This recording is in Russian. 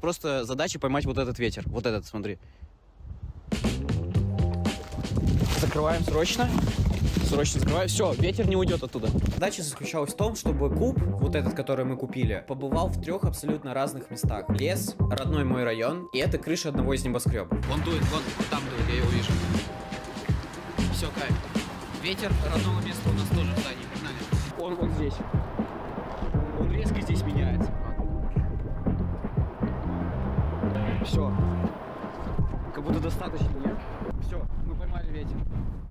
Просто задача поймать вот этот ветер. Вот этот, смотри. Закрываем срочно. Срочно закрываю. Все, ветер не уйдет оттуда. Задача заключалась в том, чтобы куб, вот этот, который мы купили, побывал в 3 абсолютно разных местах. Лес, родной мой район, и это крыша одного из небоскребов. Вон дует, вон там дует, я его вижу. Все, кайф. Ветер родного места у нас тоже в здании. Погнали. Он вот здесь. Он резко здесь меняется. Все. Как будто достаточно, нет?